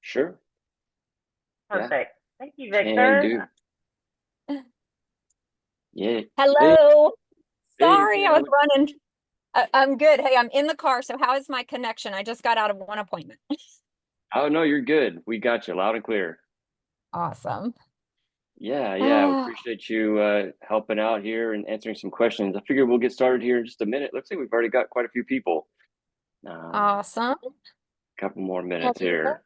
Sure. Yeah. Perfect. Thank you, Can Victor. do. Yeah. Hey, Hello. hey, Sorry, I was running. I'm good. Hey, I'm in the car. So how is my connection? I just got out of one appointment. Oh no, you're good. We got you loud and clear. Awesome. Yeah. We Ah, appreciate you helping out here and answering some questions. I figure we'll get started here in just a minute. Looks like we've already got quite a few people. awesome. Couple more minutes Hello. here.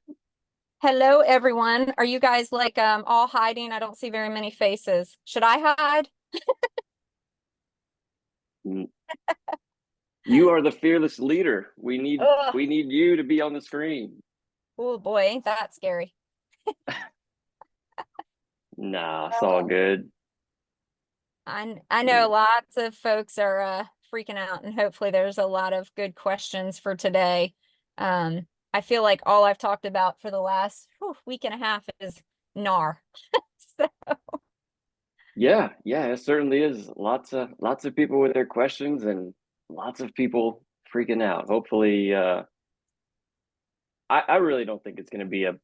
Hello, everyone. Are you guys like all hiding? I don't see very many faces. Should I hide? Mm, You are the fearless leader. Oh, we need you to be on the screen. oh boy, ain't that scary. Nah, it's all Oh, good. I know lots of folks are freaking out, and hopefully there's a lot of good questions for today. I feel like all I've talked about for the last week and a half is NAR. So, Yeah, it certainly is. Lots of people with their questions and lots of people freaking out. Hopefully, I really don't think it's going to be a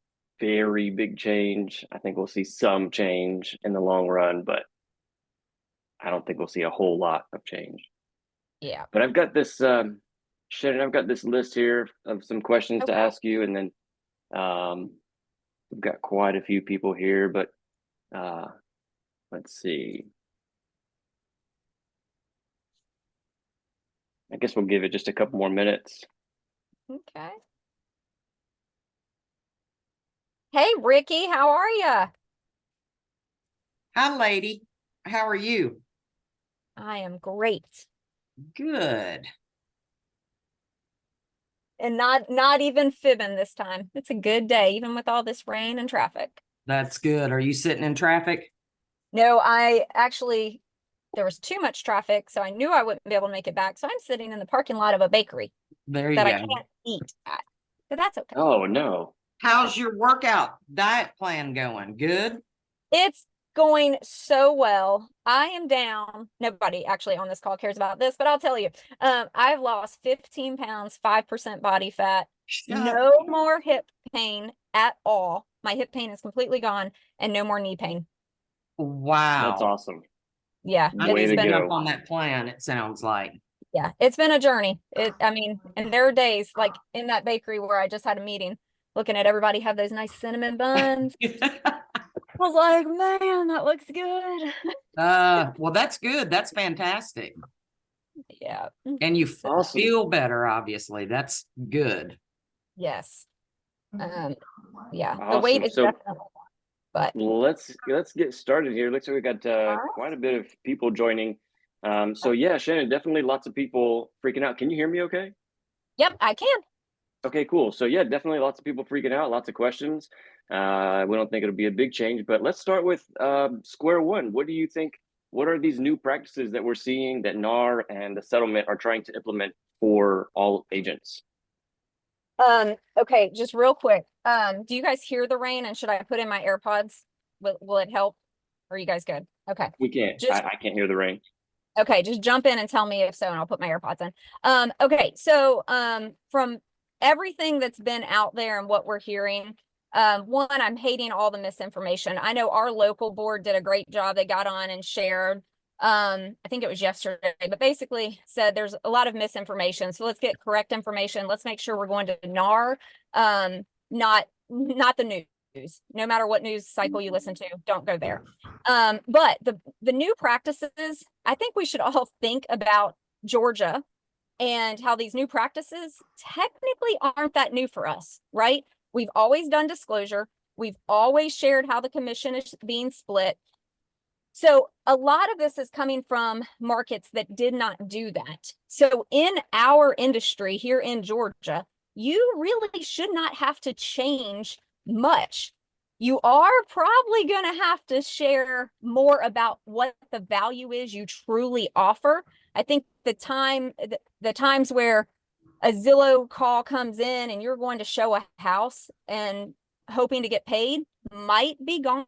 very big change. I think we'll see some change in the long run, but I don't think we'll see a whole lot of change. yeah. But I've got this, Shannon, I've got this list here of some questions to Okay. ask you, and then we've got quite a few people here, but uh, let's see. I guess we'll give it just a couple more minutes. Okay. Hey, Ricky, how are you? Hi, lady. How are you? I am great. Good. And not even fibbing this time. It's a good day, even with all this rain and traffic. That's good. Are you sitting in traffic? No, I actually there was too much traffic, so I knew I wouldn't be able to make it back. So I'm sitting in the parking lot of a bakery There you that I go. can't eat at. But that's okay. Oh no. How's your workout diet plan going? Good? It's going so well. I am down. Nobody actually on this call cares about this, but I'll tell you. I've lost 15 pounds, 5% body fat, Shut. no more hip pain at all. My hip pain is completely gone, and no more knee pain. That's Wow. awesome. Yeah, I Way it's need to to been jump go. on that plan, it sounds like. yeah, it's been a journey. I mean, and there are days like in that bakery where I just had a meeting, looking at everybody have those nice cinnamon buns. I was like, man, that looks good. Well, that's good. That's fantastic. Yeah. And you So, Awesome. feel better, obviously. That's good. yes. Yeah, the weight Awesome. is So definitely, but let's get started here. Looks like we got all right. quite a bit of people joining. So yeah, Shannon, definitely lots of people freaking out. Can you hear me okay? Yep, I can. Okay, cool. So yeah, definitely lots of people freaking out, lots of questions. We don't think it'll be a big change, but let's start with square one. What do you think? What are these new practices that we're seeing that NAR and the settlement are trying to implement for all agents? Okay, just real quick. Do you guys hear the rain and should I put in my AirPods? Will it help? Or are you guys good? Okay. We can't. Just I can't hear the rain. okay, just jump in and tell me if so, and I'll put my AirPods in. Okay, so from everything that's been out there and what we're hearing, one, I'm hating all the misinformation. I know our local board did a great job. They got on and shared, I think it was yesterday, but basically said there's a lot of misinformation. So let's get correct information. Let's make sure we're going to NAR, not the news. No matter what news cycle you listen to, don't go there. But the new practices, I think we should all think about Georgia and how these new practices technically aren't that new for us, right? We've always done disclosure. We've always shared how the commission is being split. So a lot of this is coming from markets that did not do that. So in our industry here in Georgia, you really should not have to change much. You are probably going to have to share more about what the value is you truly offer. I think the times where a Zillow call comes in and you're going to show a house and hoping to get paid might be gone.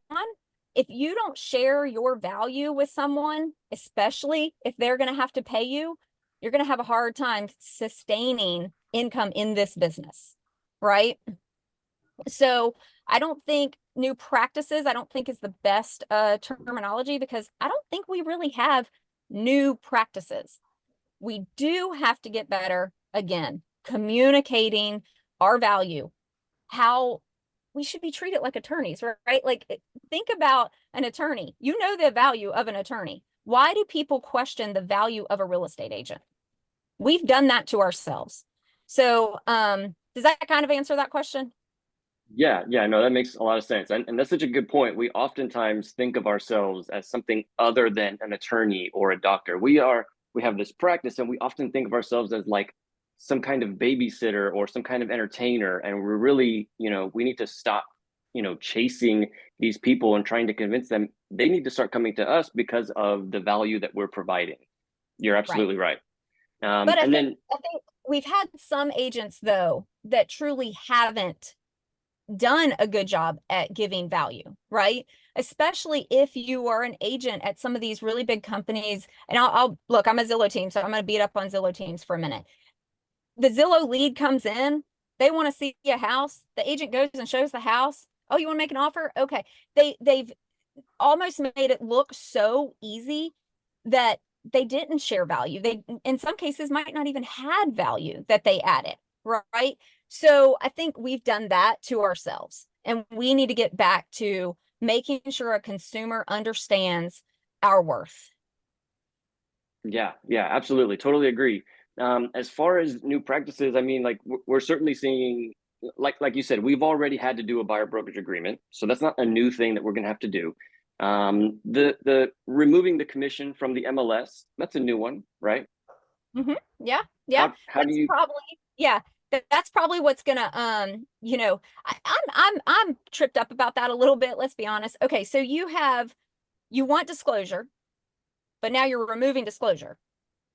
If you don't share your value with someone, especially if they're going to have to pay you, you're going to have a hard time sustaining income in this business, right? So I don't think new practices, I don't think is the best terminology, because I don't think we really have new practices. We do have to get better, again, communicating our value, how we should be treated like attorneys, right? Like, think about an attorney. You know the value of an attorney. Why do people question the value of a real estate agent? We've done that to ourselves. So does that kind of answer that question? Yeah, no, that makes a lot of sense. And that's such a good point. We oftentimes think of ourselves as something other than an attorney or a doctor. We have this practice, and we often think of ourselves as like some kind of babysitter or some kind of entertainer. And we're really, we need to stop, chasing these people and trying to convince them they need to start coming to us because of the value that we're providing. You're absolutely right. But And then I think we've had some agents, though, that truly haven't done a good job at giving value, right? Especially if you are an agent at some of these really big companies. And I'll look, I'm a Zillow team, so I'm going to beat up on Zillow teams for a minute. The Zillow lead comes in, they want to see a house. The agent goes and shows the house. Oh, you want to make an offer? Okay. They've almost made it look so easy that they didn't share value. They, in some cases, might not even had value that they added, right? So I think we've done that to ourselves, and we need to get back to making sure a consumer understands our worth. Yeah, absolutely. Totally agree. As far as new practices, I mean, like we're certainly seeing, like you said, we've already had to do a buyer brokerage agreement. So that's not a new thing that we're going to have to do. The removing the commission from the MLS, that's a new one, right? Mm-hmm. Yeah. How do you, Yeah, that's probably what's gonna I'm tripped up about that a little bit, let's be honest. Okay, so you want disclosure, but now you're removing disclosure.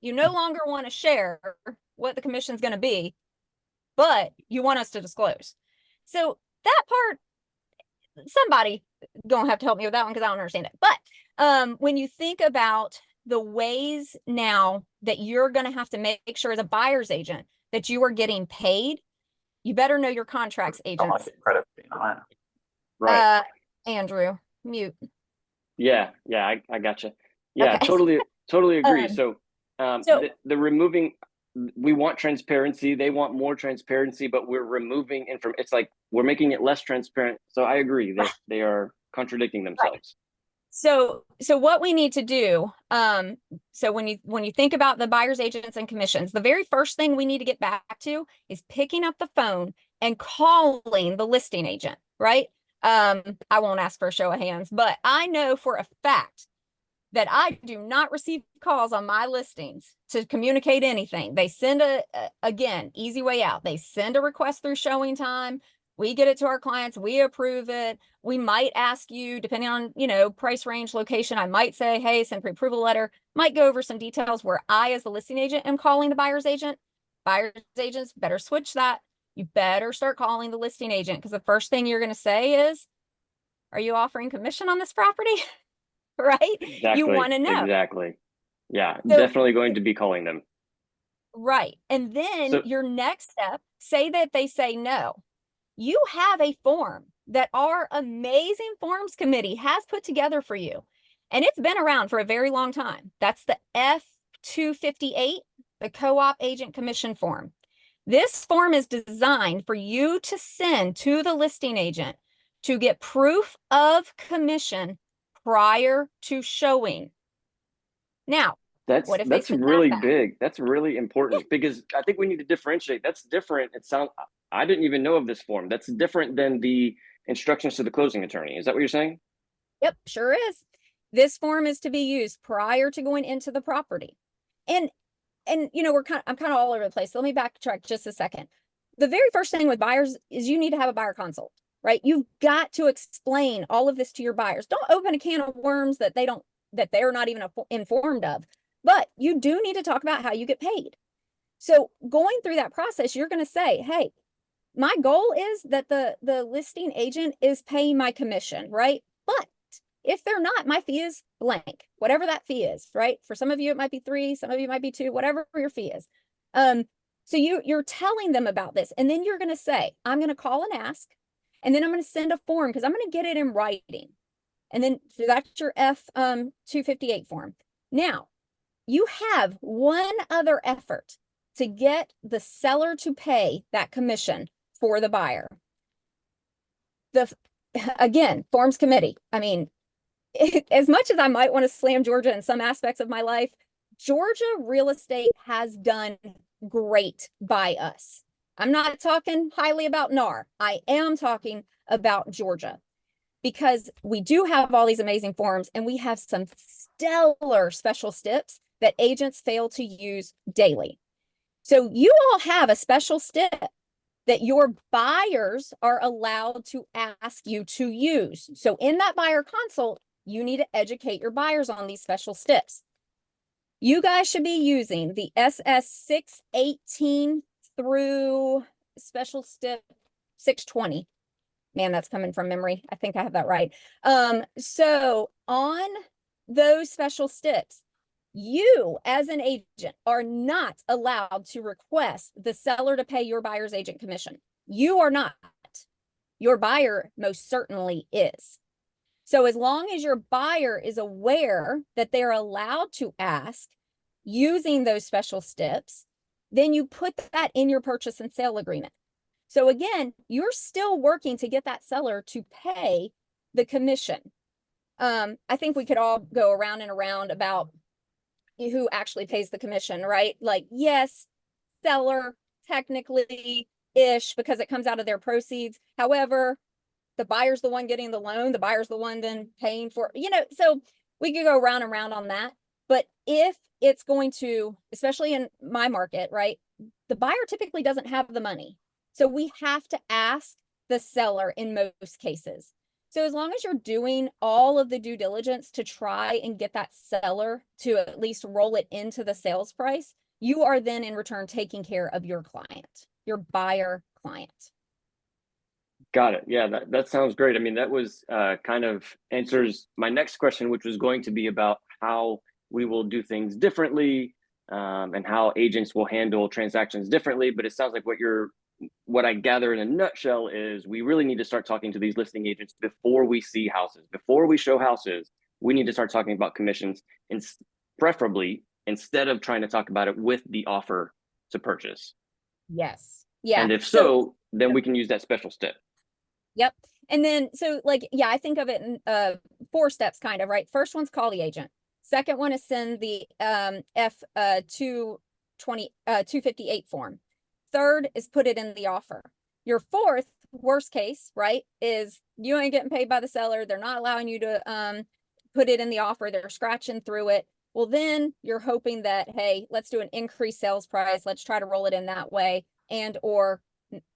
You no longer want to share what the commission's going to be, but you want us to disclose. So that part, somebody gonna have to help me with that one, because I don't understand it. But when you think about the ways now that you're going to have to make sure as a buyer's agent that you are getting paid, you better know your contracts, agents. right? Andrew, mute. Yeah, I gotcha. Yeah, Okay. totally agree. So The removing, we want transparency. They want more transparency, but we're removing it's like we're making it less transparent. So I agree that they are contradicting themselves. So what we need to do, so when you think about the buyer's agents and commissions, the very first thing we need to get back to is picking up the phone and calling the listing agent, right? I won't ask for a show of hands, but I know for a fact that I do not receive calls on my listings to communicate anything. They send again, easy way out. They send a request through showing time. We get it to our clients. We approve it. We might ask you, depending on, price range, location, I might say, hey, send pre-approval letter, might go over some details where I, as the listing agent, am calling the buyer's agent. Buyer's agents better switch that. You better start calling the listing agent, because the first thing you're going to say is, are you offering commission on this property? Right? Exactly. You want to know. Exactly. Yeah, So, definitely going to be calling them. Right. And then your next step, say that they say no. You have a form that our amazing forms committee has put together for you. And it's been around for a very long time. That's the F-258, the co-op agent commission form. This form is designed for you to send to the listing agent to get proof of commission prior to showing. Now, what if they That's send really that back? big. That's really important, because I think we need to differentiate. That's different. I didn't even know of this form. That's different than the instructions to the closing attorney. Is that what you're saying? Yep, sure is. This form is to be used prior to going into the property. And I'm kind of all over the place. So let me backtrack just a second. The very first thing with buyers is you need to have a buyer consult, right? You've got to explain all of this to your buyers. Don't open a can of worms that they're not even informed of. But you do need to talk about how you get paid. So going through that process, you're going to say, hey, my goal is that the listing agent is paying my commission, right? But if they're not, my fee is blank, whatever that fee is, right? For some of you, it might be 3, some of you might be 2, whatever your fee is. So you're telling them about this, and then you're going to say, I'm going to call and ask, And then I'm going to send a form because I'm going to get it in writing. And then so that's your F-258 form. Now, you have one other effort to get the seller to pay that commission for the buyer. Again, forms committee. I mean, as much as I might want to slam Georgia in some aspects of my life, Georgia real estate has done great by us. I'm not talking highly about NAR. I am talking about Georgia because we do have all these amazing forms and we have some stellar special steps that agents fail to use daily. So you all have a special step that your buyers are allowed to ask you to use. So in that buyer consult, you need to educate your buyers on these special steps. You guys should be using the SS 618 through special step 620. Man, that's coming from memory. I think I have that right. So on those special steps, you as an agent are not allowed to request the seller to pay your buyer's agent commission. You are not. Your buyer most certainly is. So as long as your buyer is aware that they're allowed to ask using those special steps, then you put that in your purchase and sale agreement. So again, you're still working to get that seller to pay the commission. I think we could all go around and around about who actually pays the commission, right? Like, yes, seller technically ish because it comes out of their proceeds. However, the buyer's the one getting the loan, the buyer's the one then paying for, so we could go round and round on that. But if it's going to, especially in my market, right, the buyer typically doesn't have the money. So we have to ask the seller in most cases. So as long as you're doing all of the due diligence to try and get that seller to at least roll it into the sales price, you are then in return taking care of your client, your buyer client. Got it. Yeah, that sounds great. I mean, that was kind of answers my next question, which was going to be about how we will do things differently and how agents will handle transactions differently. But it sounds like what I gather in a nutshell is we really need to start talking to these listing agents before we see houses, before we show houses. We need to start talking about commissions, and preferably instead of trying to talk about it with the offer to purchase. Yes. Yeah. And if so, then we can use that special step. Yep. And then, so I think of it in 4 steps kind of, right? First one's call the agent. Second one is send the F-258 form. Third is put it in the offer. Your fourth, worst case, right, is you ain't getting paid by the seller. They're not allowing you to put it in the offer. They're scratching through it. Well, then you're hoping that, hey, let's do an increased sales price. Let's try to roll it in that way, and or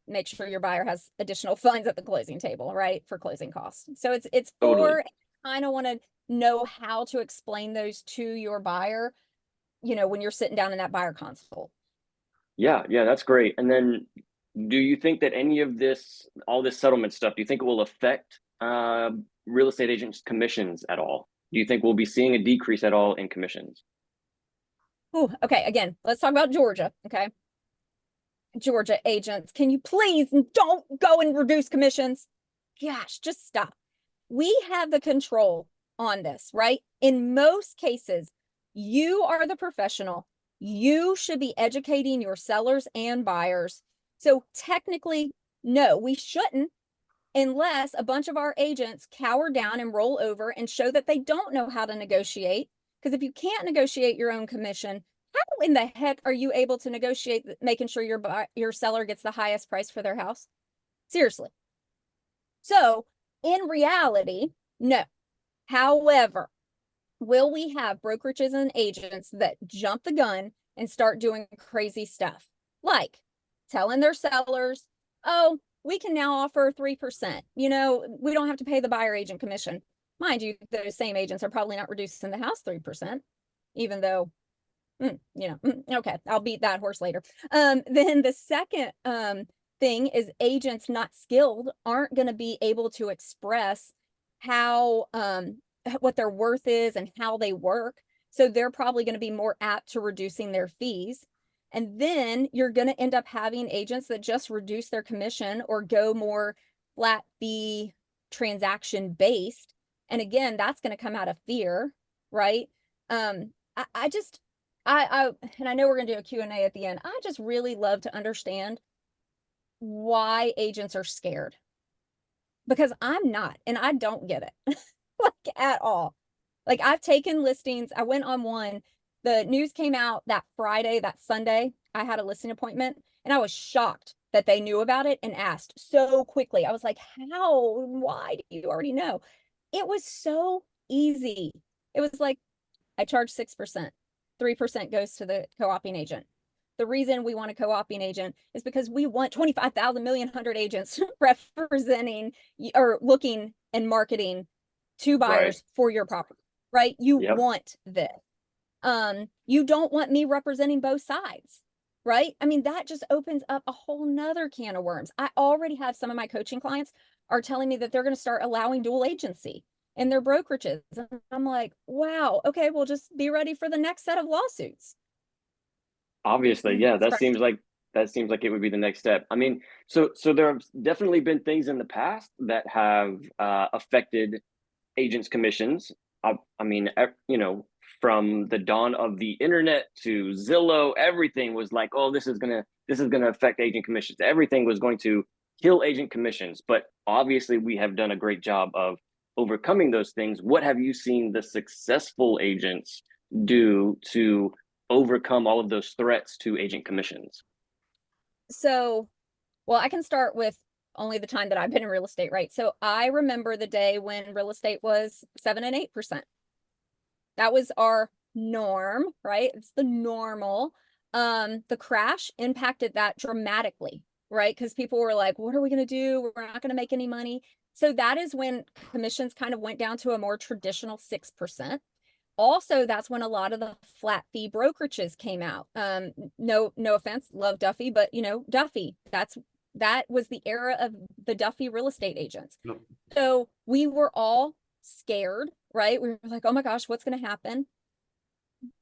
make sure your buyer has additional funds at the closing table, right, for closing costs. So it's Totally. for, kind of want to know how to explain those to your buyer, when you're sitting down in that buyer consult. Yeah, that's great. And then do you think that any of this, all this settlement stuff, do you think it will affect real estate agents' commissions at all? Do you think we'll be seeing a decrease at all in commissions? Ooh, okay, again, let's talk about Georgia, okay? Georgia agents, can you please don't go and reduce commissions? Gosh, just stop. We have the control on this, right? In most cases, you are the professional. You should be educating your sellers and buyers. So technically, no, we shouldn't, unless a bunch of our agents cower down and roll over and show that they don't know how to negotiate. Because if you can't negotiate your own commission, how in the heck are you able to negotiate making sure your seller gets the highest price for their house? Seriously. So in reality, no. However, will we have brokerages and agents that jump the gun and start doing crazy stuff? Like telling their sellers, oh, we can now offer 3%. We don't have to pay the buyer agent commission. Mind you, those same agents are probably not reducing the house 3%, even though, okay, I'll beat that horse later. Then the second thing is agents not skilled aren't going to be able to express how what their worth is and how they work. So they're probably going to be more apt to reducing their fees. And then you're going to end up having agents that just reduce their commission or go more flat fee transaction based. And again, that's going to come out of fear, right? I just, and I know we're going to do a Q&A at the end. I just really love to understand why agents are scared, because I'm not, and I don't get it like at all. Like, I've taken listings. I went on one, the news came out that Friday, that Sunday, I had a listing appointment, and I was shocked that they knew about it and asked so quickly. I was like, how, why do you already know? It was so easy. It was like, I charge 6%, 3% goes to the co-oping agent. The reason we want a co-oping agent is because we want 25,000 million hundred agents representing or looking and marketing to buyers for your property, right? You want this. You don't want me representing both sides, right? I mean, that just opens up a whole nother can of worms. I already have some of my coaching clients are telling me that they're going to start allowing dual agency in their brokerages. And I'm like, wow, okay, well, just be ready for the next set of lawsuits. Obviously, yeah, that seems like it would be the next step. I mean, so there have definitely been things in the past that have affected agents' commissions. I mean, you know, from the dawn of the internet to Zillow, everything was like, oh, this is gonna affect agent commissions. Everything was going to kill agent commissions. But obviously, we have done a great job of overcoming those things. What have you seen the successful agents do to overcome all of those threats to agent commissions? So, well, I can start with only the time that I've been in real estate, right? So I remember the day when real estate was 7 and 8%. That was our norm, right? It's the normal. The crash impacted that dramatically, right? Because people were like, what are we going to do? We're not going to make any money. So that is when commissions kind of went down to a more traditional 6%. Also, that's when a lot of the flat fee brokerages came out. No offense, love Duffy, but you know, Duffy, that was the era of the Duffy real estate agents. Nope. So we were all scared, right? We were like, oh my gosh, what's going to happen?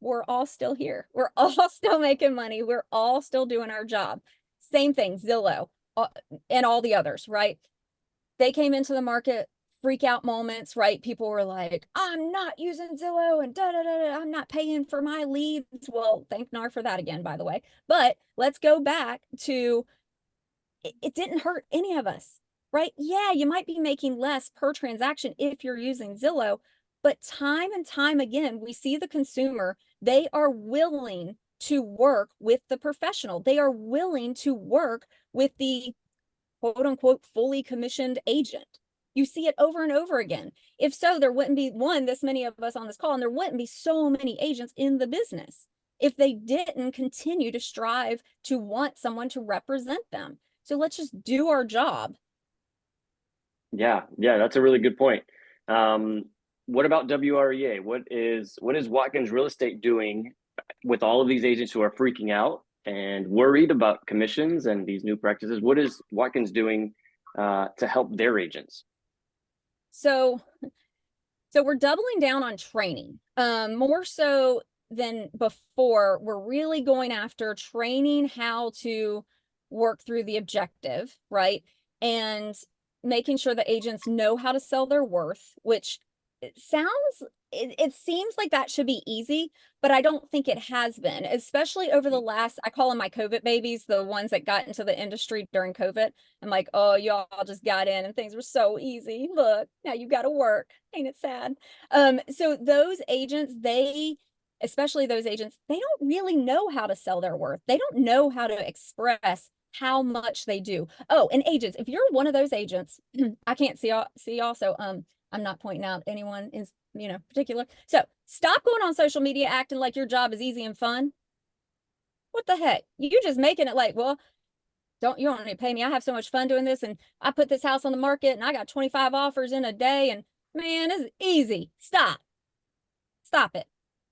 We're all still here. We're all still making money. We're all still doing our job. Same thing, Zillow, and all the others, right? They came into the market, freak out moments, right? People were like, I'm not using Zillow and I'm not paying for my leads. Well, thank NAR for that again, by the way. But let's go back to, it didn't hurt any of us, right? Yeah, you might be making less per transaction if you're using Zillow, but time and time again, we see the consumer, they are willing to work with the professional. They are willing to work with the quote unquote fully commissioned agent. You see it over and over again. If so, there wouldn't be this many of us on this call, and there wouldn't be so many agents in the business if they didn't continue to strive to want someone to represent them. So let's just do our job. Yeah, that's a really good point. What about WREA? What is Watkins Real Estate doing with all of these agents who are freaking out and worried about commissions and these new practices? What is Watkins doing to help their agents? So we're doubling down on training, more so than before. We're really going after training how to work through the objective, right? And making sure the agents know how to sell their worth, which it seems like that should be easy, but I don't think it has been, especially over the last, I call them my COVID babies, the ones that got into the industry during COVID. I'm like, oh, y'all just got in and things were so easy. Look, now you got to work. Ain't it sad? So those agents, especially those agents, they don't really know how to sell their worth. They don't know how to express how much they do. Oh, and agents, if you're one of those agents, I can't see also, I'm not pointing out anyone in, particular. So stop going on social media acting like your job is easy and fun. What the heck? You're just making it like, well, you don't need to pay me. I have so much fun doing this, and I put this house on the market and I got 25 offers in a day, and man, it's easy. Stop it.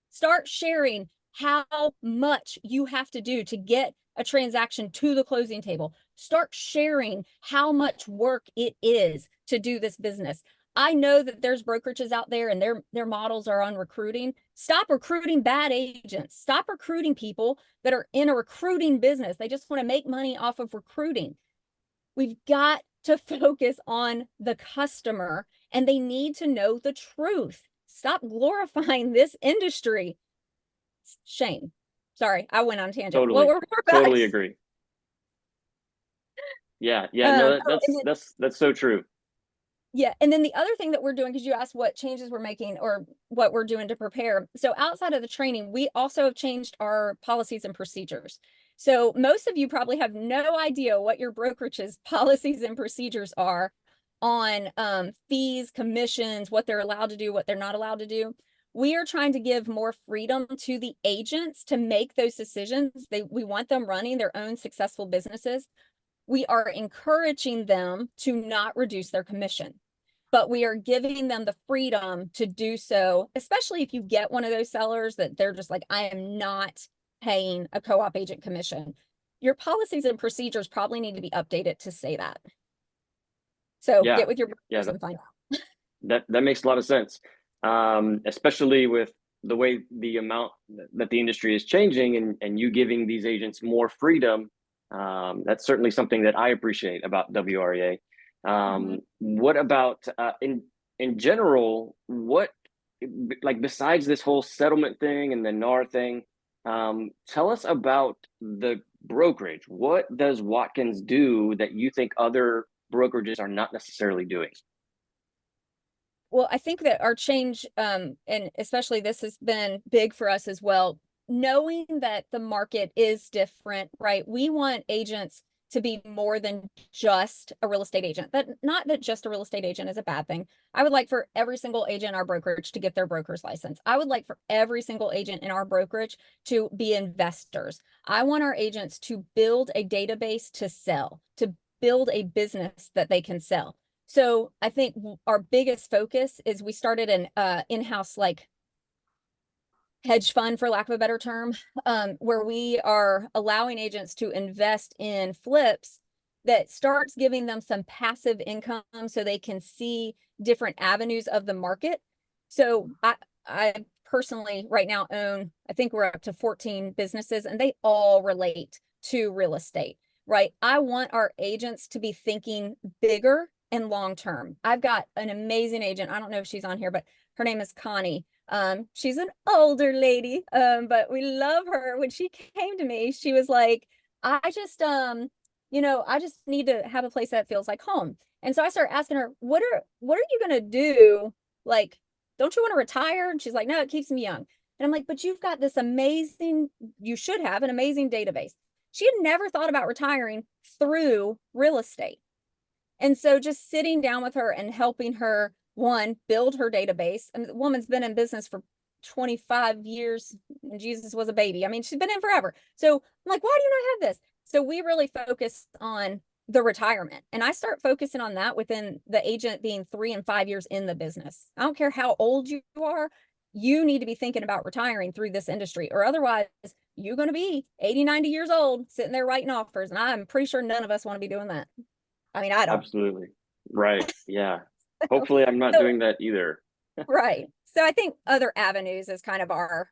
Start sharing how much you have to do to get a transaction to the closing table. Start sharing how much work it is to do this business. I know that there's brokerages out there and their models are on recruiting. Stop recruiting bad agents. Stop recruiting people that are in a recruiting business. They just want to make money off of recruiting. We've got to focus on the customer, and they need to know the truth. Stop glorifying this industry. Shame. Sorry, I went on a tangent. Totally, We're back. totally agree. Yeah, yeah, no, Oh, and then, that's so true. yeah, and then the other thing that we're doing, because you asked what changes we're making or what we're doing to prepare. So outside of the training, we also have changed our policies and procedures. So most of you probably have no idea what your brokerage's policies and procedures are on fees, commissions, what they're allowed to do, what they're not allowed to do. We are trying to give more freedom to the agents to make those decisions. We want them running their own successful businesses. We are encouraging them to not reduce their commission, but we are giving them the freedom to do so, especially if you get one of those sellers that they're just like, I am not paying a co-op agent commission. Your policies and procedures probably need to be updated to say that. So Yeah, get with your yeah, brokers and find out. that makes a lot of sense, especially with the way the amount that the industry is changing, and you giving these agents more freedom. That's certainly something that I appreciate about WREA. What about in general? What, like, besides this whole settlement thing and the NAR thing? Tell us about the brokerage. What does Watkins do that you think other brokerages are not necessarily doing? Well, I think that our change, and especially this has been big for us as well, knowing that the market is different, right? We want agents to be more than just a real estate agent. That not that just a real estate agent is a bad thing. I would like for every single agent in our brokerage to get their broker's license. I would like for every single agent in our brokerage to be investors. I want our agents to build a database to sell, to build a business that they can sell. So I think our biggest focus is we started an in-house like hedge fund, for lack of a better term, where we are allowing agents to invest in flips that starts giving them some passive income so they can see different avenues of the market. So I personally right now own, I think we're up to 14 businesses, and they all relate to real estate, right? I want our agents to be thinking bigger and long term. I've got an amazing agent. I don't know if she's on here, but her name is Connie. She's an older lady, but we love her. When she came to me, she was like, I just, I just need to have a place that feels like home. And so I started asking her, what are you going to do? Like, don't you want to retire? And she's like, no, it keeps me young. And I'm like, but you've got this amazing, you should have an amazing database. She had never thought about retiring through real estate. And so just sitting down with her and helping her, one, build her database. And the woman's been in business for 25 years, and Jesus was a baby. I mean, she's been in forever. So I'm like, why do you not have this? So we really focus on the retirement. And I start focusing on that within the agent being 3 and 5 years in the business. I don't care how old you are, you need to be thinking about retiring through this industry, or otherwise you're going to be 80, 90 years old sitting there writing offers. And I'm pretty sure none of us want to be doing that. I mean, I don't. Absolutely. Right. Yeah. Hopefully I'm not So, doing that either. right. So I think other avenues is kind of our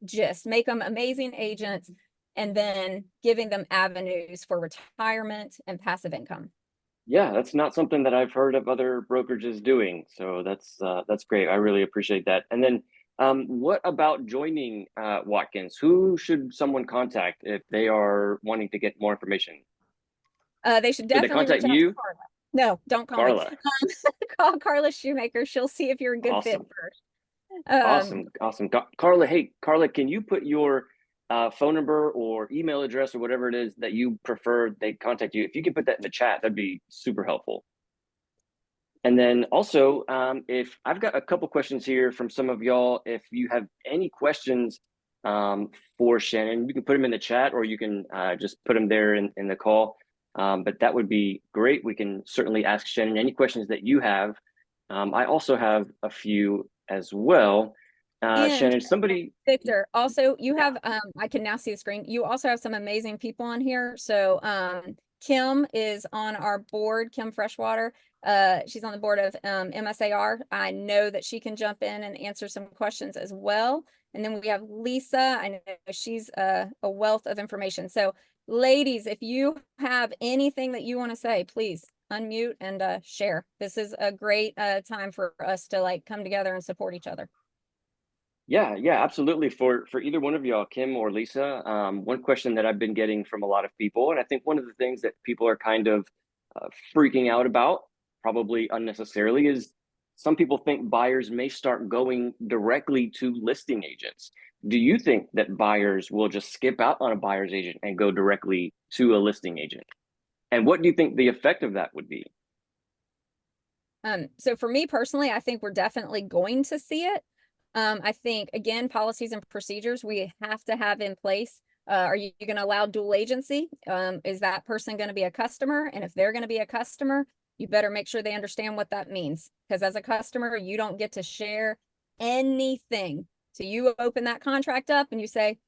gist. Make them amazing agents and then giving them avenues for retirement and passive income. Yeah, that's not something that I've heard of other brokerages doing. So that's great. I really appreciate that. And then what about joining Watkins? Who should someone contact if they are wanting to get more information? They should Should they definitely reach contact out to you? Carla. No, don't call me. Carla. Call Carla Shoemaker. She'll see if you're a good fit Awesome. first. Awesome. Carla, hey, Carla, can you put your phone number or email address or whatever it is that you prefer they contact you? If you can put that in the chat, that'd be super helpful. And then also, if I've got a couple questions here from some of y'all, if you have any questions for Shannon, you can put them in the chat, or you can just put them there in the call. But that would be great. We can certainly ask Shannon any questions that you have. I also have a few as well. And Shannon, somebody, Victor, also you have I can now see the screen. You also have some amazing people on here. So Kim is on our board, Kim Freshwater. She's on the board of MSAR. I know that she can jump in and answer some questions as well. And then we have Lisa. I know she's a wealth of information. So ladies, if you have anything that you want to say, please unmute and share. This is a great time for us to like come together and support each other. Yeah, yeah, absolutely. For either one of y'all, Kim or Lisa, one question that I've been getting from a lot of people, and I think one of the things that people are kind of freaking out about, probably unnecessarily, is some people think buyers may start going directly to listing agents. Do you think that buyers will just skip out on a buyer's agent and go directly to a listing agent? And what do you think the effect of that would be? So for me personally, I think we're definitely going to see it. I think, again, policies and procedures we have to have in place. Are you going to allow dual agency? Is that person going to be a customer? And if they're going to be a customer, you better make sure they understand what that means. Because as a customer, you don't get to share anything. So you open that contract up and you say,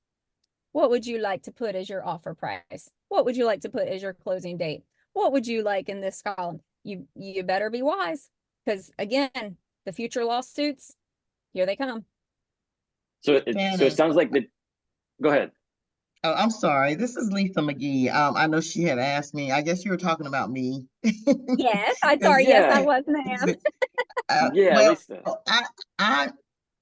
what would you like to put as your offer price? What would you like to put as your closing date? What would you like in this column? You better be wise. Because again, the future lawsuits, here they come. So it sounds like the. Go ahead. Oh, I'm sorry. This is Lisa McGee. I know she had asked me. I guess you were talking about me. Yes, I'm 'Cause- sorry. Yes, I Yeah, was, ma'am. yeah, well, Lisa. I I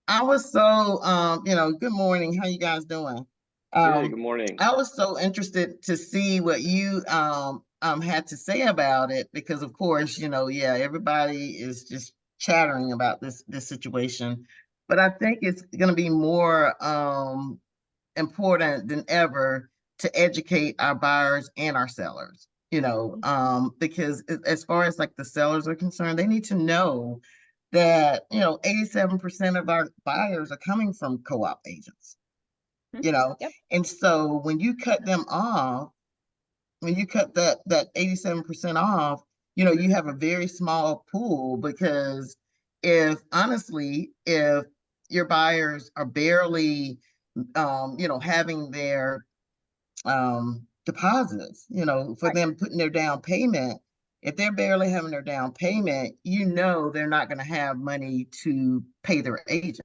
I was so good morning. How you guys doing? Good. Good morning. I was so interested to see what you had to say about it because of course, yeah, everybody is just chattering about this situation. But I think it's gonna be more important than ever to educate our buyers and our sellers, because as far as like the sellers are concerned, they need to know that, 87% of our buyers are coming from co-op agents, you know, Yep. and so when you cut them off, when you cut that 87% off, you have a very small pool because if your buyers are barely having their deposits, for Right. them putting their down payment. If they're barely having their down payment, they're not going to have money to pay their agents.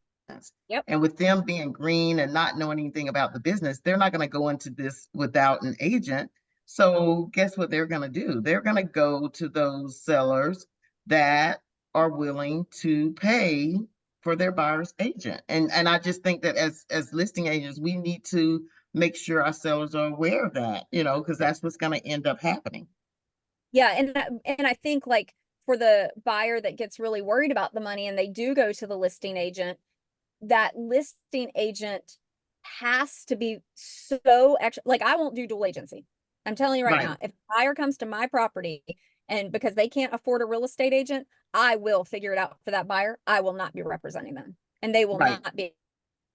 Yep. And with them being green and not knowing anything about the business, they're not going to go into this without an agent. So guess what they're going to do? They're going to go to those sellers that are willing to pay for their buyer's agent. And I just think that as listing agents, we need to make sure our sellers are aware of that, because that's what's going to end up happening. Yeah, and I think like for the buyer that gets really worried about the money and they do go to the listing agent, that listing agent has to be so extra. Like I won't do dual agency. I'm telling you right Right, now, if a buyer comes to my property and because they can't afford a real estate agent, I will figure it out for that buyer. I will not be representing them and they will right, not be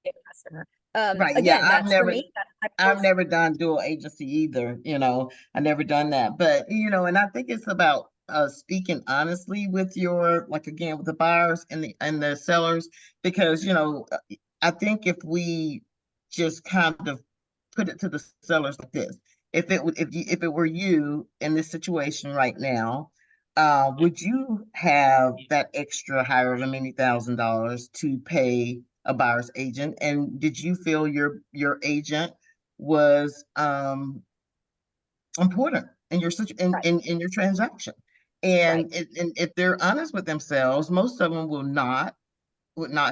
a customer. right. Yeah, Again, that's for me. That's my I've never done dual agency either, I never done that. But, and I think it's about speaking honestly with your, like again, with the buyers and the sellers, because, I think if we just kind of put it to the sellers like this, if it were you in this situation right now, would you have that extra however many $1,000 to pay a buyer's agent? And did you feel your agent was important in your right. in your transaction? Right. And if they're honest with themselves, most of them would not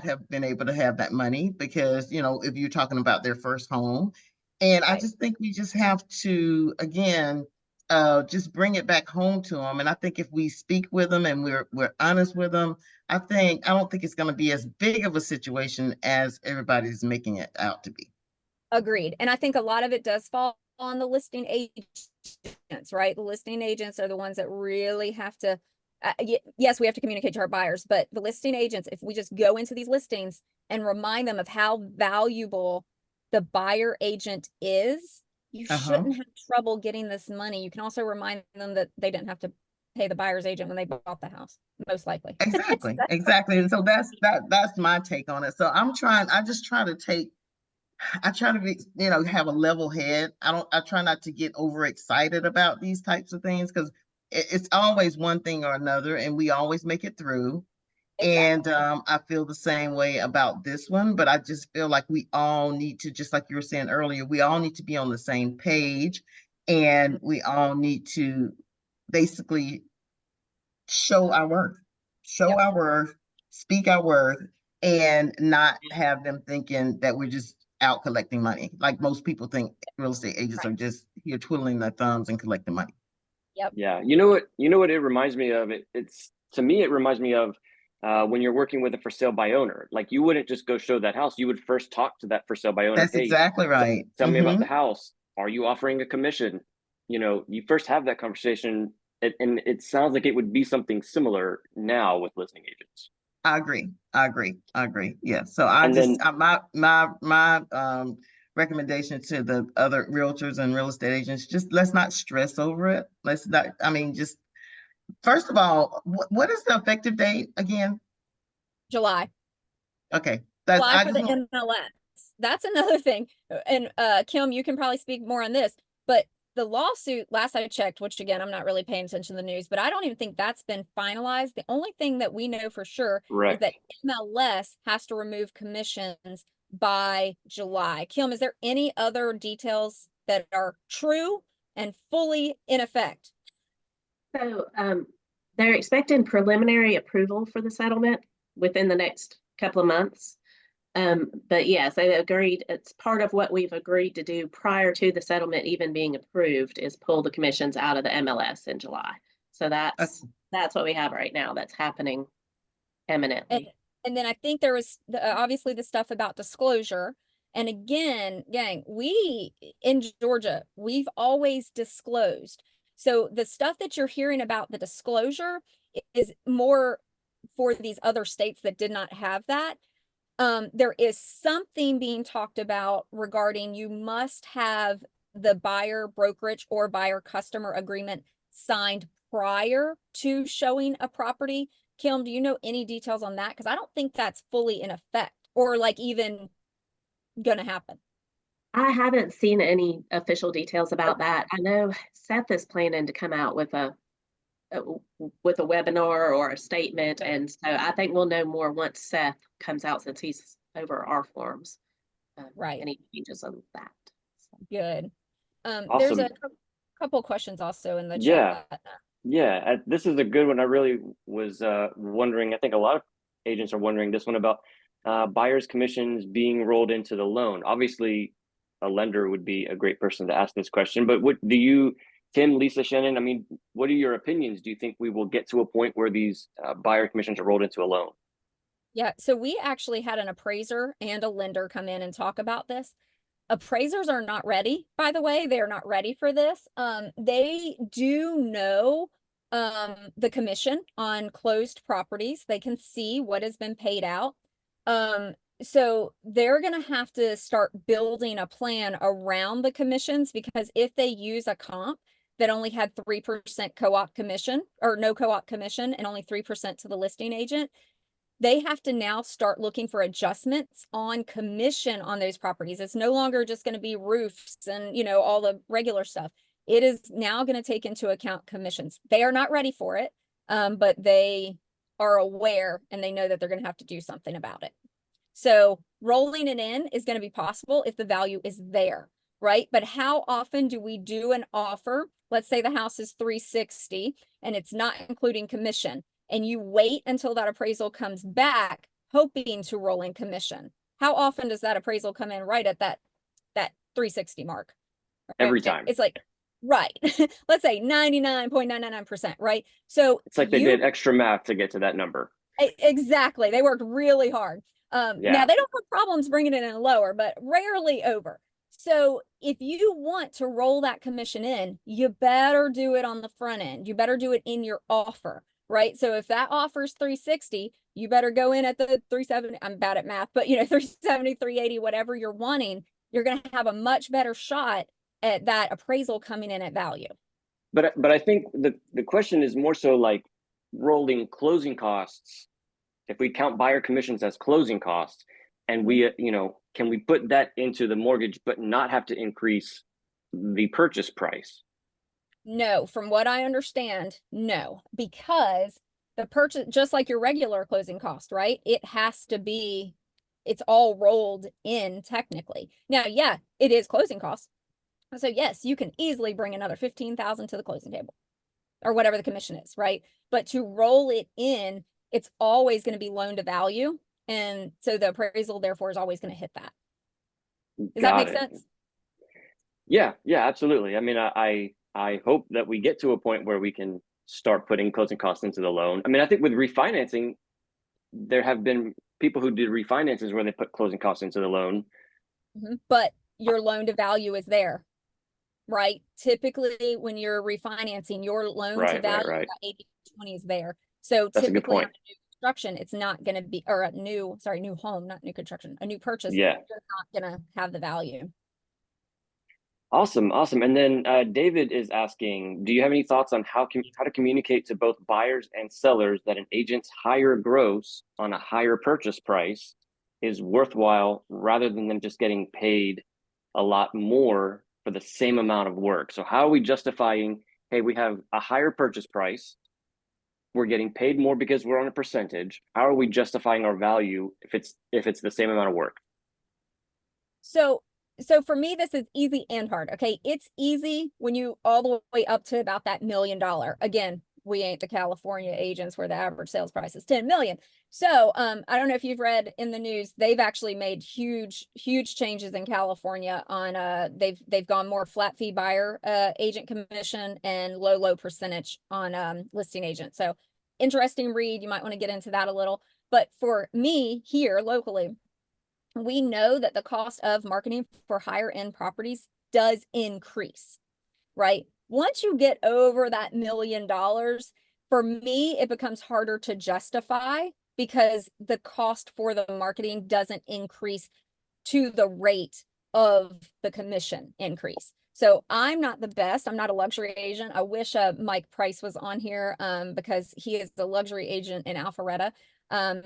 have been able to have that money because, if you're talking about their first home. And I Right. just think we just have to, again, just bring it back home to them. And I think if we speak with them and we're honest with them, I don't think it's going to be as big of a situation as everybody's making it out to be. Agreed. And I think a lot of it does fall on the listing agents, right? The listing agents are the ones that really have to, yes, we have to communicate to our buyers, but the listing agents, if we just go into these listings and remind them of how valuable the buyer agent is, you Uh-huh. shouldn't have trouble getting this money. You can also remind them that they didn't have to pay the buyer's agent when they bought the house, most likely. Exactly. Exactly. And so that's my take on it. So I just try to be, have a level head. I try not to get overexcited about these types of things because it's always one thing or another, and we always make it through. And Exactly. I feel the same way about this one, but I just feel like we all need to, just like you were saying earlier, we all need to be on the same page, and we all need to basically show our worth, show Yep. our worth, speak our worth, and not have them thinking that we're just out collecting money. Like most people think real estate agents Right. are just here twiddling their thumbs and collecting money. Yep. Yeah, you know what it reminds me of? It's to me, it reminds me of when you're working with a for sale by owner. Like you wouldn't just go show that house. You would first talk to that for sale by owner. That's Hey, exactly right. tell me about the house. Are you offering a commission? You know, you first have that conversation, and it sounds like it would be something similar now with listing agents. I agree. I agree. I agree. Yeah. So I And just then my recommendation to the other realtors and real estate agents, just let's not stress over it. Let's not, I mean, just first of all, what is the effective date again? July. Okay. That's Apply I for just the want MLS. That's another thing. And Kim, you can probably speak more on this, but the lawsuit, last I checked, which again, I'm not really paying attention to the news, but I don't even think that's been finalized. The only thing that we know for sure is correct. that MLS has to remove commissions by July. Kim, is there any other details that are true and fully in effect? So they're expecting preliminary approval for the settlement within the next couple of months. But yes, they agreed. It's part of what we've agreed to do prior to the settlement even being approved is pull the commissions out of the MLS in July. So that's what we have right now. That's happening And, imminently. and then I think there was obviously the stuff about disclosure. And again, gang, we in Georgia, we've always disclosed. So the stuff that you're hearing about the disclosure is more for these other states that did not have that. There is something being talked about regarding you must have the buyer brokerage or buyer customer agreement signed prior to showing a property. Kim, do you know any details on that? Because I don't think that's fully in effect or like even gonna happen. I haven't seen any official details about that. I know Seth is planning to come out uh, with a webinar or a statement. And so I think we'll know more once Seth comes out since he's over our forms. Right. Any changes on that. So. Good. There's Awesome. a couple questions also in the Yeah. chat. Yeah, this is a good one. I really was wondering. I think a lot of agents are wondering this one about buyers' commissions being rolled into the loan. Obviously, a lender would be a great person to ask this question. But what do you, Tim, Lisa, Shannon? I mean, what are your opinions? Do you think we will get to a point where these buyer commissions are rolled into a loan? Yeah, so we actually had an appraiser and a lender come in and talk about this. Appraisers are not ready, by the way. They're not ready for this. They do know the commission on closed properties. They can see what has been paid out. So they're going to have to start building a plan around the commissions because if they use a comp that only had 3% co-op commission or no co-op commission and only 3% to the listing agent, they have to now start looking for adjustments on commission on those properties. It's no longer just going to be roofs and, you know, all the regular stuff. It is now going to take into account commissions. They are not ready for it, but they are aware and they know that they're going to have to do something about it. So rolling it in is going to be possible if the value is there, right? But how often do we do an offer? Let's say the house is 360 and it's not including commission, and you wait until that appraisal comes back, hoping to roll in commission. How often does that appraisal come in right at that 360 mark? Right? Every time. It's like, right. Let's say 99.999%, right? So It's like they did extra math to get to that number. Exactly. They worked really hard. Now Yeah. they don't have problems bringing it in lower, but rarely over. So if you want to roll that commission in, you better do it on the front end. You better do it in your offer, right? So if that offers 360, you better go in at the 370. I'm bad at math, but you know, 370, 380, whatever you're wanting, you're going to have a much better shot at that appraisal coming in at value. But I think the question is more so like rolling closing costs. If we count buyer commissions as closing costs, and we, you know, can we put that into the mortgage but not have to increase the purchase price? No, from what I understand, no, because the purchase, just like your regular closing cost, right? It has to be, it's all rolled in technically. Now, yeah, it is closing costs. So yes, you can easily bring another 15,000 to the closing table. or whatever the commission is, right? But to roll it in, it's always going to be loan to value. And so the appraisal therefore is always going to hit that. Does that make sense? Yeah, absolutely. I mean, I hope that we get to a point where we can start putting closing costs into the loan. I mean, I think with refinancing, there have been people who did refinances where they put closing costs into the loan. But your loan to value is there, right? Typically, when you're refinancing, your loan to value, Right. 80/20 is there. So That's a good typically on point. a new construction, it's not going to be, or a new home, not new construction, a new purchase, Yeah. you're not going to have the value. Awesome. And then David is asking, do you have any thoughts on how to communicate to both buyers and sellers that an agent's higher gross on a higher purchase price is worthwhile rather than them just getting paid a lot more for the same amount of work? So how are we justifying, hey, we have a higher purchase price, we're getting paid more because we're on a percentage. How are we justifying our value if it's the same amount of work? So for me, this is easy and hard. Okay. It's easy when you all the way up to about that $1 million. Again, we ain't the California agents where the average sales price is 10 million. So I don't know if you've read in the news, they've actually made huge changes in California on they've gone more flat fee buyer agent commission and low percentage on listing agent. So interesting read. You might want to get into that a little. But for me here locally, we know that the cost of marketing for higher end properties does increase, right? Once you get over that $1 million, for me, it becomes harder to justify because the cost for the marketing doesn't increase to the rate of the commission increase. So I'm not the best. I'm not a luxury agent. I wish Mike Price was on here because he is the luxury agent in Alpharetta.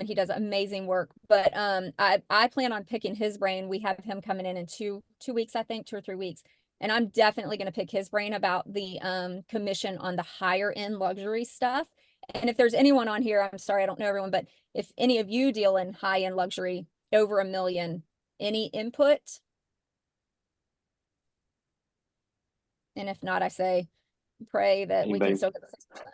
He does amazing work, but I plan on picking his brain. We have him coming in 2 weeks, I think 2 or 3 weeks. And I'm definitely going to pick his brain about the commission on the higher end luxury stuff. And if there's anyone on here, I'm sorry, I don't know everyone, but if any of you deal in high end luxury over $1 million, any input? And if not, I say pray that we can still get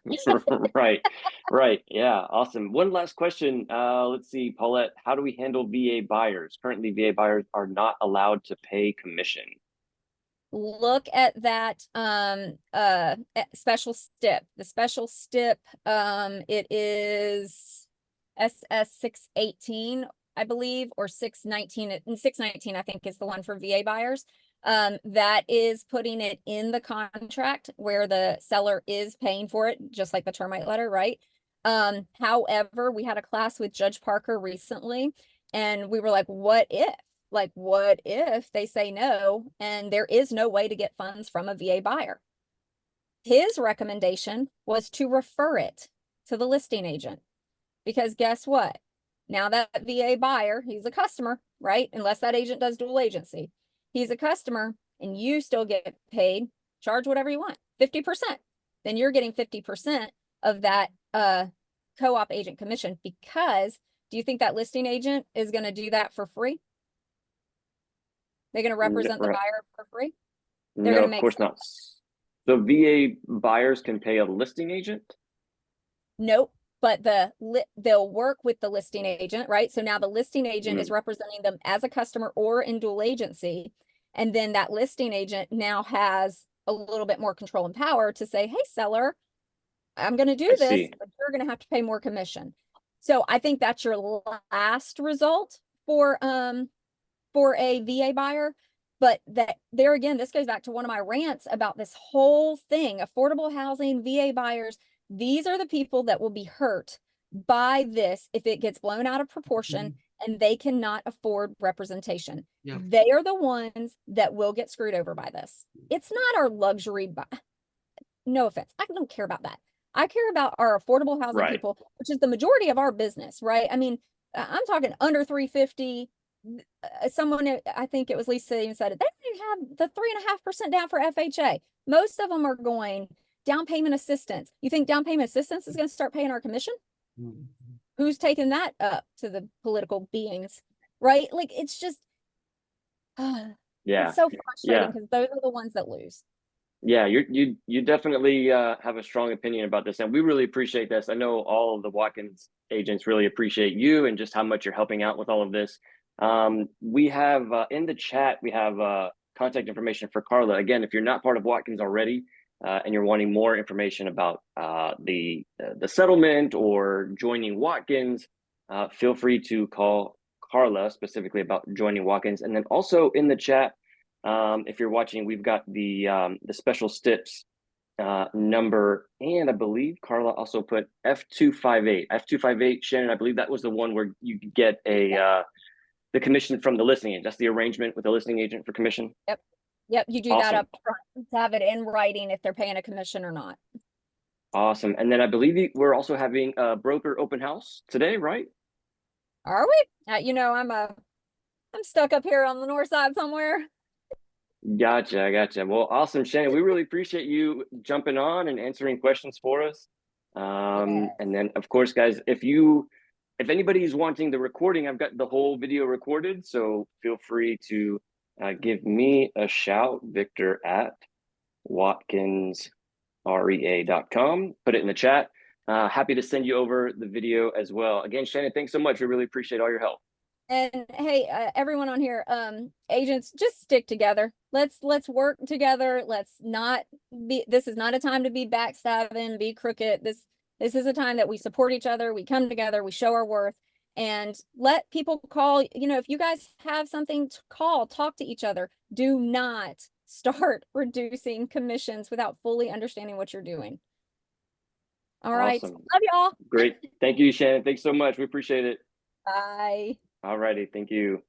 the 6%. Right. Yeah. Awesome. One last question. Let's see, Paulette, how do we handle VA buyers? Currently, VA buyers are not allowed to pay commission. Look at that special stip. The special stip, it is SS 618, I believe, or 619. And 619, I think, is the one for VA buyers. That is putting it in the contract where the seller is paying for it, just like the termite letter, right? However, we had a class with Judge Parker recently, and we were like, what if? Like, what if they say no and there is no way to get funds from a VA buyer? His recommendation was to refer it to the listing agent, because guess what? Now that VA buyer, he's a customer, right? Unless that agent does dual agency, he's a customer and you still get paid, charge whatever you want, 50%. Then you're getting 50% of that co-op agent commission, because do you think that listing agent is going to do that for free? They're going to represent the buyer for free? They're No, going to of make course not. So VA buyers can pay a listing agent? Nope. But they'll work with the listing agent, right? So now the listing agent is representing them as a customer or in dual agency. And then that listing agent now has a little bit more control and power to say, hey, seller, I'm going to do this, but you're going to have to pay more commission. So I think that's your last result for a VA buyer. But that there again, this goes back to one of my rants about this whole thing, affordable housing, VA buyers. These are the people that will be hurt by this if it gets blown out of proportion and they cannot afford representation. Yeah. They are the ones that will get screwed over by this. It's not our luxury. No offense. I don't care about that. I care about our affordable housing people, which is the majority of our business, right? I mean, I'm talking under 350. Someone, I think it was Lisa even said it, they don't even have the 3.5% down for FHA. Most of them are going down payment assistance. You think down payment assistance is going to start paying our commission? Who's taking that up to the political beings, right? Like, it's just, it's so frustrating because those are the ones that lose. Yeah, you definitely have a strong opinion about this, and we really appreciate this. I know all of the Watkins agents really appreciate you and just how much you're helping out with all of this. We have in the chat, we have contact information for Carla. Again, if you're not part of Watkins already, and you're wanting more information about the settlement or joining Watkins, feel free to call Carla specifically about joining Watkins. And then also in the chat, if you're watching, we've got the special steps number, and I believe Carla also put F258. F258, Shannon, I believe that was the one where you could get a the commission from the listing agent. That's the arrangement with the listing agent for commission. Yep. Yep, you do that Awesome. up front to have it in writing if they're paying a commission or not. Awesome. And then I believe we're also having a broker open house today, right? Are we? You know, I'm stuck up here on the north side somewhere. Gotcha. Well, awesome, Shannon. We really appreciate you jumping on and answering questions for us. Yes. And then, of course, guys, if anybody's wanting the recording, I've got the whole video recorded, so feel free to give me a shout, Victor at watkinsrea.com. Put it in the chat. Happy to send you over the video as well. Again, Shannon, thanks so much. We really appreciate all your help. And hey, everyone on here, agents, just stick together. Let's work together. Let's not be, this is not a time to be backstabbing, be crooked. This is a time that we support each other. We come together, we show our worth, and let people call. You know, if you guys have something to call, talk to each other. Do not start reducing commissions without fully understanding what you're doing. All right. Awesome. Love y'all. Great. Thank you, Shannon. Thanks so much. We appreciate it. Bye. All righty. Thank you.